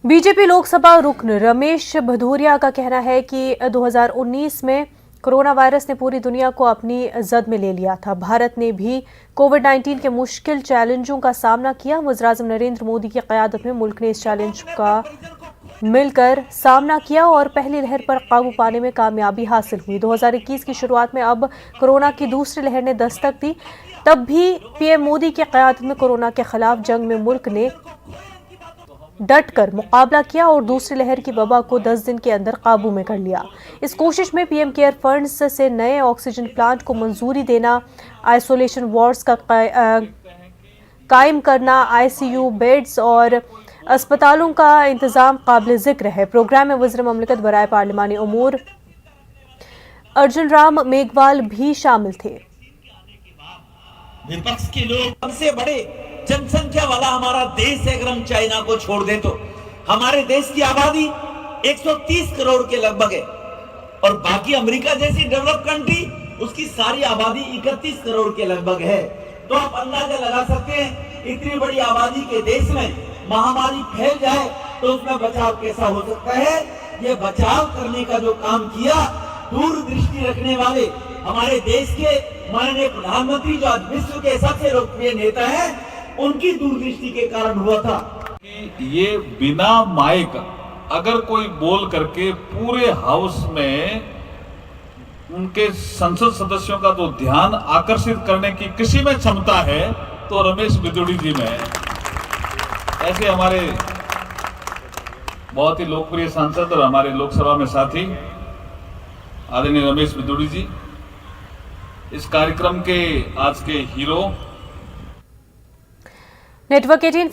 BJP Lok Sabha रुकन रमेश भदौरिया का कहना है कि 2019 में कोरोना वायरस ने पूरी दुनिया को अपनी जद में ले लिया था। भारत ने भी कोविड-19 के मुश्किल चैलेंजों का सामना किया। वज़ीर-ए-आज़म नरेंद्र मोदी की क़यादत में मुल्क ने इस चैलेंज का मिलकर सामना किया और पहली लहर पर काबू पाने में कामयाबी हासिल हुई। 2021 की शुरुआत में अब कोरोना की दूसरी लहर ने दस्तक दी। तब भी पीएम मोदी की क़यादत में कोरोना के खिलाफ जंग में मुल्क ने डट कर मुकाबला किया और दूसरी लहर की वबा को 10 दिन के अंदर काबू में कर लिया। इस कोशिश में पीएम केयर फंड्स से नए ऑक्सीजन प्लांट को मंजूरी देना, आइसोलेशन वार्ड्स का कायम करना, आईसीयू बेड्स और अस्पतालों का इंतजाम काबिल जिक्र है। प्रोग्राम में वज़ीर ममलकत बराए पार्लिमानी उमूर अर्जुन राम मेघवाल भी शामिल थे। विपक्ष के लोग सबसे बड़े जनसंख्या वाला हमारा देश है। अगर हम चाइना को छोड़ दें तो हमारे देश की आबादी 130 करोड़ के लगभग है और बाकी अमेरिका जैसी डेवलप कंट्री उसकी सारी आबादी 31 करोड़ के लगभग है। तो आप अंदाजा लगा सकते हैं इतनी बड़ी आबादी के देश में महामारी फैल जाए तो उसमें बचाव कैसा हो सकता है। ये बचाव करने का जो काम किया, दूरदृष्टि रखने वाले हमारे देश के माननीय प्रधानमंत्री जो आज विश्व के सबसे लोकप्रिय नेता हैं, उनकी दूरदृष्टि के कारण हुआ था। ये बिना माइक अगर कोई बोल करके पूरे हाउस में उनके संसद सदस्यों का जो ध्यान आकर्षित करने की किसी में क्षमता है तो रमेश भदौरिया जी में है। ऐसे हमारे बहुत ही लोकप्रिय सांसद और हमारे लोकसभा में साथी आदरणीय रमेश भदौरिया जी इस कार्यक्रम के आज के हीरो। नेटवर्क 18